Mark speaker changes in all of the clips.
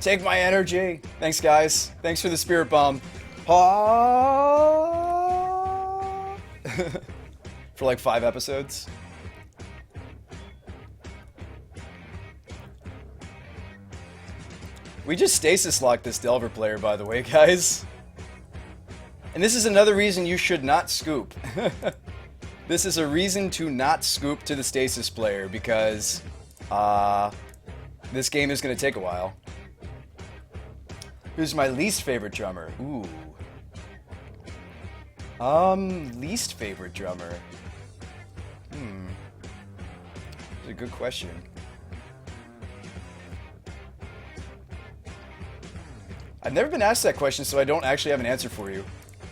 Speaker 1: Take my energy. Thanks, guys. Thanks for the spirit bomb. For like 5 episodes. We just stasis locked this Delver player, by the way, guys. And this is another reason you should not scoop. This is a reason to not scoop to the stasis player, because this game is going to take a while. Who's my least favorite drummer? Ooh. Least favorite drummer. That's a good question. I've never been asked that question, so I don't actually have an answer for you.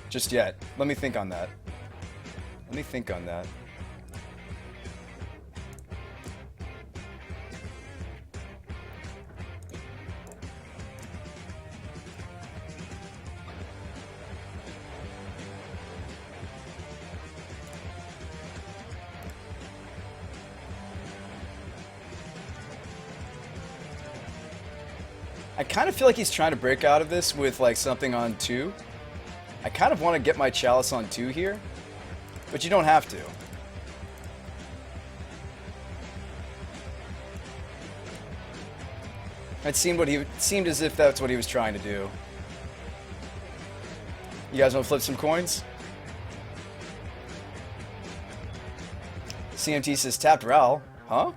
Speaker 1: Just yet. Let me think on that. I kind of feel like he's trying to break out of this with like something on 2. I kind of want to get my Chalice on 2 here, but you don't have to. It seemed as if that's what he was trying to do. You guys want to flip some coins? CMT says tapped Ral. Huh?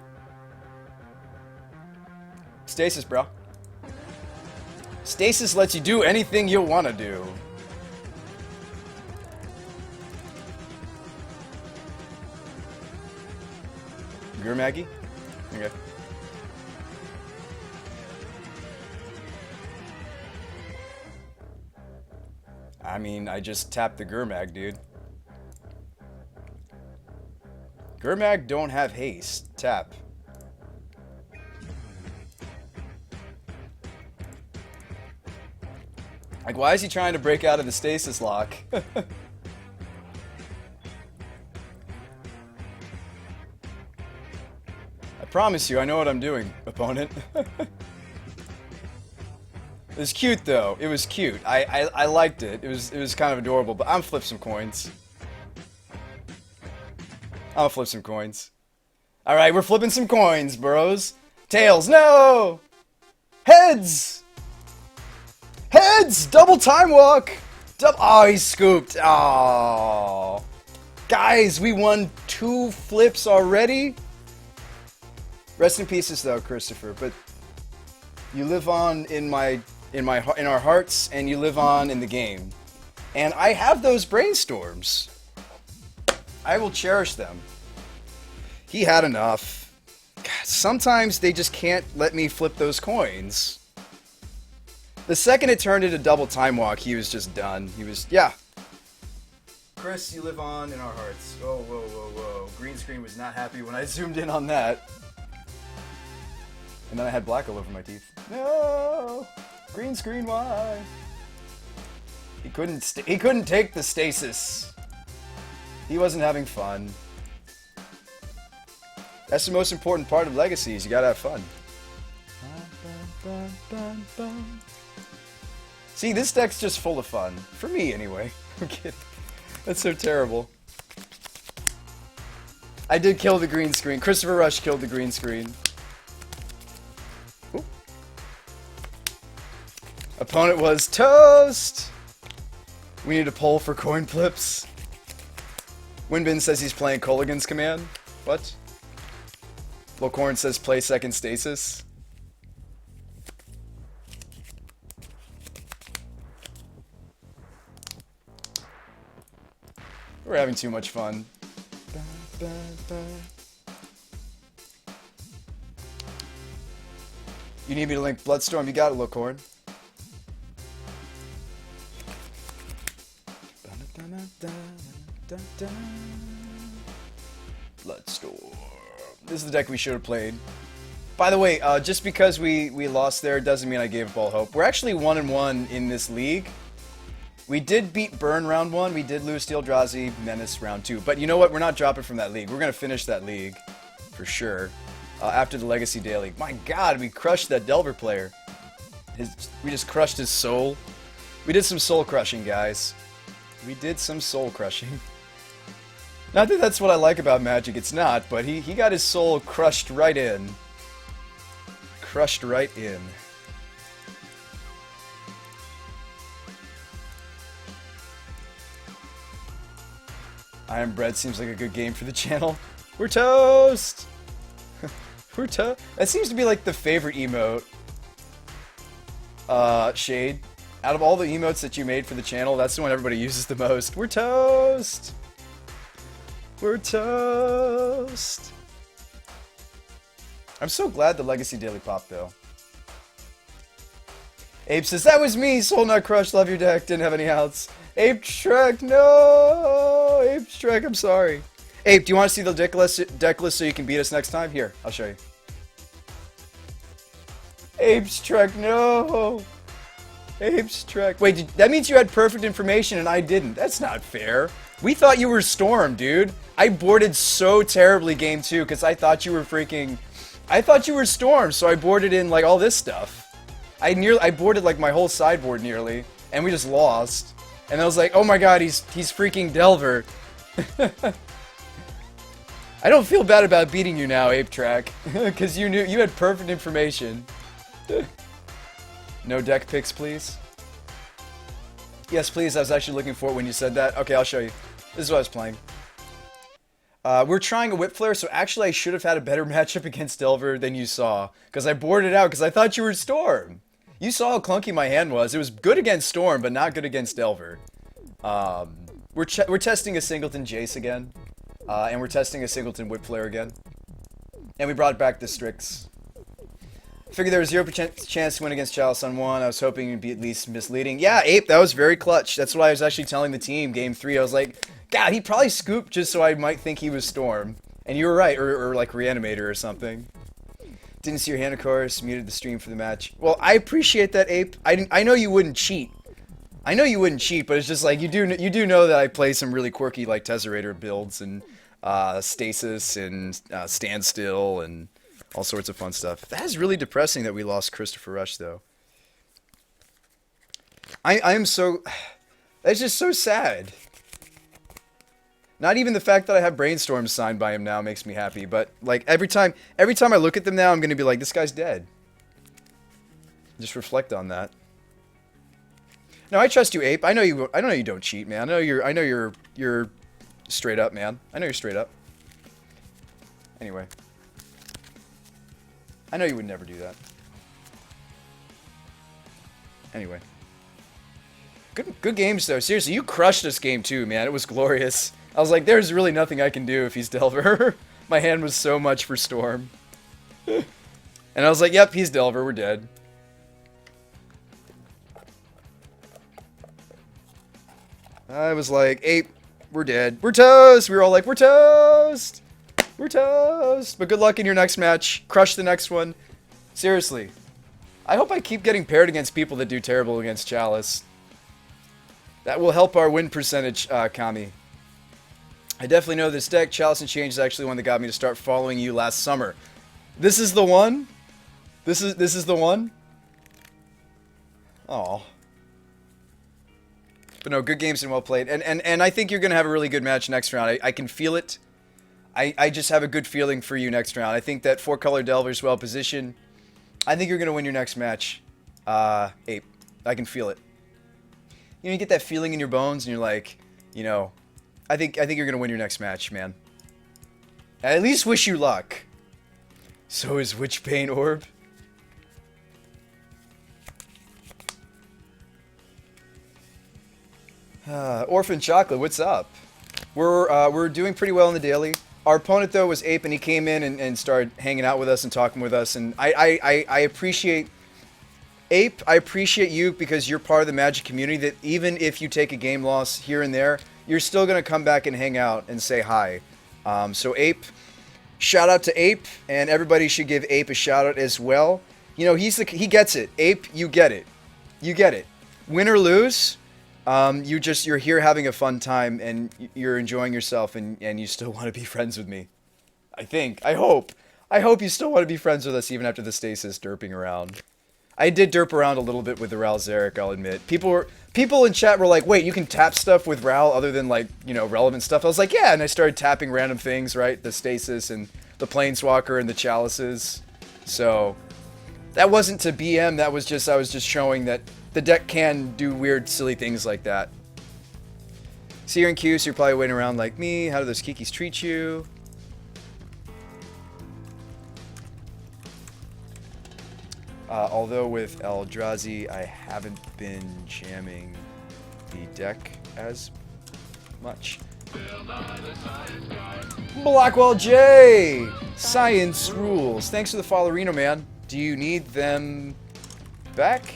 Speaker 1: Stasis, bro. Stasis lets you do anything you want to do. Maggie? Okay. I mean, I just tapped the Gurmag, dude. Gurmag don't have haste. Tap. Like, why is he trying to break out of the stasis lock? I promise you, I know what I'm doing, opponent. It was cute, though. It was cute. I liked it. It was kind of adorable, but I'm flip some coins. I'll flip some coins. Alright, we're flipping some coins, bros. Tails, no! Heads! Heads! Double time walk! Oh, he scooped. Oh. Guys, we won 2 flips already? Rest in pieces, though, Christopher. But you live on in our hearts, and you live on in the game. And I have those brainstorms. I will cherish them. He had enough. God, sometimes they just can't let me flip those coins. The second it turned into double time walk, he was just done. He was, yeah. Chris, you live on in our hearts. Oh, whoa, whoa, whoa. Green screen was not happy when I zoomed in on that. And then I had black all over my teeth. No! Green screen, why? He couldn't take the stasis. He wasn't having fun. That's the most important part of Legacy, is you gotta have fun. See, this deck's just full of fun. For me, anyway. I'm kidding. That's so terrible. I did kill the green screen. Christopher Rush killed the green screen. Ooh. Opponent was toast! We need a poll for coin flips. Winbin says he's playing Colligan's command. What? Locorn says play second stasis. We're having too much fun. You need me to link Bloodstorm? You got it, Locorn. Bloodstorm. This is the deck we should have played. By the way, just because we lost there doesn't mean I gave up all hope. We're actually 1-1 in this league. We did beat Burn round 1. We did lose Steel Drazi Menace round 2. But you know what? We're not dropping from that league. We're going to finish that league for sure after the Legacy Daily. My God, we crushed that Delver player. We just crushed his soul. We did some soul crushing, guys. We did some soul crushing. Not that that's what I like about Magic, it's not, but he got his soul crushed right in. Crushed right in. Iron Bread seems like a good game for the channel. We're toast! We're toast. That seems to be like the favorite emote. Shade. Out of all the emotes that you made for the channel, that's the one everybody uses the most. We're toast! We're toast! I'm so glad the Legacy Daily popped, though. Ape says, that was me! Soul Nut Crush, love your deck, didn't have any outs. Ape Shrek, no! Ape Shrek, I'm sorry. Ape, do you want to see the deck list so you can beat us next time? Here, I'll show you. Ape Shrek, no! Ape Shrek. Wait, that means you had perfect information and I didn't. That's not fair. We thought you were Storm, dude. I boarded so terribly game 2 because I thought you were freaking... I thought you were Storm, so I boarded in, like, all this stuff. I boarded, like, my whole sideboard nearly, and we just lost. And I was like, oh my god, he's freaking Delver. I don't feel bad about beating you now, Ape Track, because you had perfect information. No deck picks, please. Yes, please. I was actually looking for it when you said that. Okay, I'll show you. This is what I was playing. We're trying a Whip Flare, so actually I should have had a better matchup against Delver than you saw, because I boarded out because I thought you were Storm. You saw how clunky my hand was. It was good against Storm, but not good against Delver. We're testing a Singleton Jace again, and we're testing a Singleton Whip Flare again, and we brought back the Strix. Figured there was 0% chance to win against Chalice on 1. I was hoping it'd be at least misleading. Yeah, Ape, that was very clutch. That's what I was actually telling the team game 3. I was like, God, he probably scooped just so I might think he was Storm. And you were right, or like Reanimator or something. Didn't see your hand, of course. Muted the stream for the match. Well, I appreciate that, Ape. I know you wouldn't cheat. I know you wouldn't cheat, but it's just like, you do know that I play some really quirky, like, Tesserator builds, and Stasis, and Standstill, and all sorts of fun stuff. That is really depressing that we lost Christopher Rush, though. I am so... That's just so sad. Not even the fact that I have Brainstorms signed by him now makes me happy, but like every time I look at them now, I'm gonna be like, this guy's dead. Just reflect on that. No, I trust you, Ape. I know you don't cheat, man. I know you're straight up, man. I know you're straight up. Anyway. I know you would never do that. Anyway. Good games, though. Seriously, you crushed this game, too, man. It was glorious. I was like, there's really nothing I can do if he's Delver. My hand was so much for Storm. And I was like, yep, he's Delver. We're dead. I was like, Ape, we're dead. We're toast! We were all like, we're toast! We're toast! But good luck in your next match. Crush the next one. Seriously. I hope I keep getting paired against people that do terrible against Chalice. That will help our win percentage, Kami. I definitely know this deck. Chalice and Change is actually one that got me to start following you last summer. This is the one? This is the one? Aw. But no, good games and well played. And I think you're going to have a really good match next round. I can feel it. I just have a good feeling for you next round. I think that 4-color Delver's well positioned. I think you're going to win your next match. Ape. I can feel it. You know, you get that feeling in your bones and you're like, you know, I think you're going to win your next match, man. I at least wish you luck. So is Witchbane Orb. Orphan Chocolate, what's up? We're doing pretty well in the daily. Our opponent, though, was Ape, and he came in and started hanging out with us and talking with us. And I appreciate... Ape, I appreciate you because you're part of the Magic community, that even if you take a game loss here and there, you're still going to come back and hang out and say hi. So Ape, shout out to Ape, and everybody should give Ape a shout out as well. You know, he gets it. Ape, you get it. You get it. Win or lose, you're here having a fun time, and you're enjoying yourself, and you still want to be friends with me. I hope you still want to be friends with us even after the stasis derping around. I did derp around a little bit with the Ral Zarek, I'll admit. People in chat were like, wait, you can tap stuff with Ral other than, like, you know, relevant stuff? I was like, yeah, and I started tapping random things, right? The Stasis and the Planeswalker and the Chalices. So, that wasn't to BM, that was just, I was just showing that the deck can do weird, silly things like that. See, you're in queue, so you're probably waiting around like me. How do those Kikis treat you? Although with Eldrazi, I haven't been jamming the deck as much. Blackwell J! Science rules. Thanks for the follow, Reno, man. Do you need them back?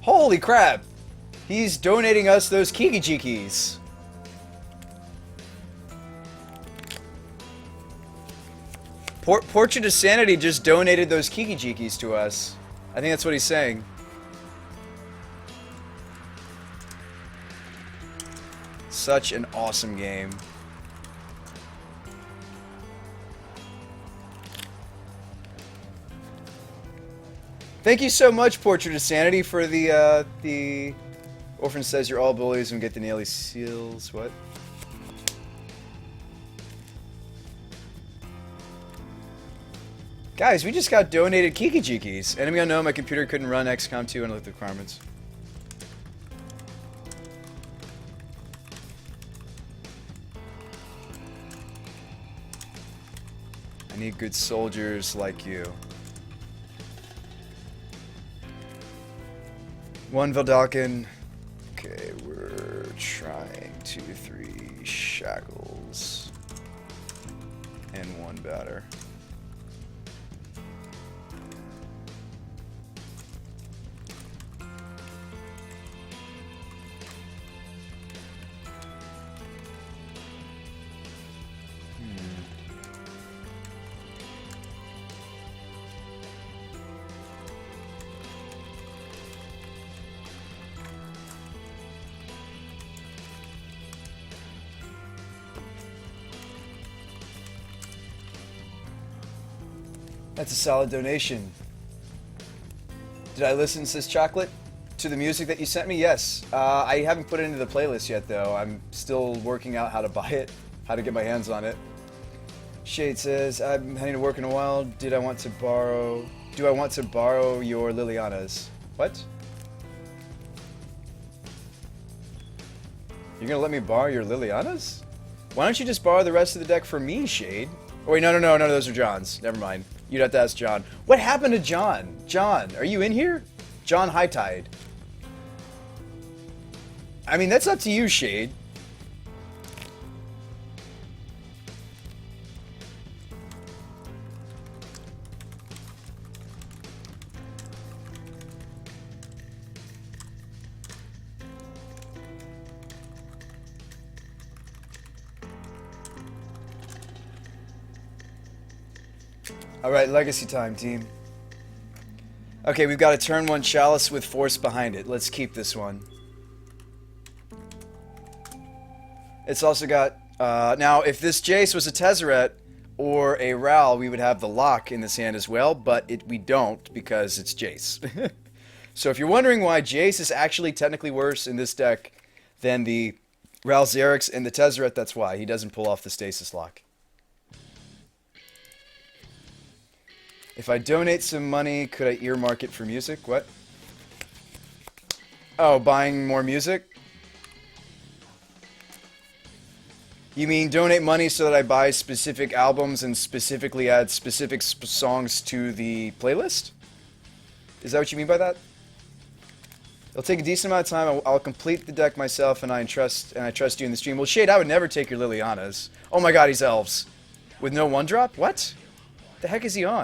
Speaker 1: Holy crap! He's donating us those Kiki-Jikis. Portrait of Sanity just donated those Kiki-Jikis to us. I think that's what he's saying. Such an awesome game. Thank you so much, Portrait of Sanity, for the Orphan says you're all bullies and get the Naily Seals. What? Guys, we just got donated Kiki-Jikis. Enemy unknown, my computer couldn't run XCOM 2 and look at the requirements. I need good soldiers like you. One Veldalkin. Okay, we're trying 2, 3 shackles. And 1 batter. That's a solid donation. Did I listen, says Chocolate, to the music that you sent me? Yes. I haven't put it into the playlist yet, though. I'm still working out how to buy it, how to get my hands on it. Shade says, I'm heading to work in a while. Do I want to borrow your Liliana's? What? You're gonna let me borrow your Liliana's? Why don't you just borrow the rest of the deck for me, Shade? Oh wait, no, those are John's. Never mind. You'd have to ask John. What happened to John? John, are you in here? John Hightide. I mean, that's up to you, Shade. Alright, legacy time, team. Okay, we've got a turn 1 Chalice with force behind it. Let's keep this one. It's also got... now, if this Jace was a Tezzeret or a Ral, we would have the lock in this hand as well, but we don't because it's Jace. So if you're wondering why Jace is actually technically worse in this deck than the Ral Zarek's and the Tezzeret, that's why. He doesn't pull off the Stasis lock. If I donate some money, could I earmark it for music? What? Oh, buying more music? You mean donate money so that I buy specific albums and specifically add specific songs to the playlist? Is that what you mean by that? It'll take a decent amount of time. I'll complete the deck myself, and I trust you in the stream. Well, Shade, I would never take your Liliana's. Oh my God, he's elves with no 1-drop. What? The heck is he on?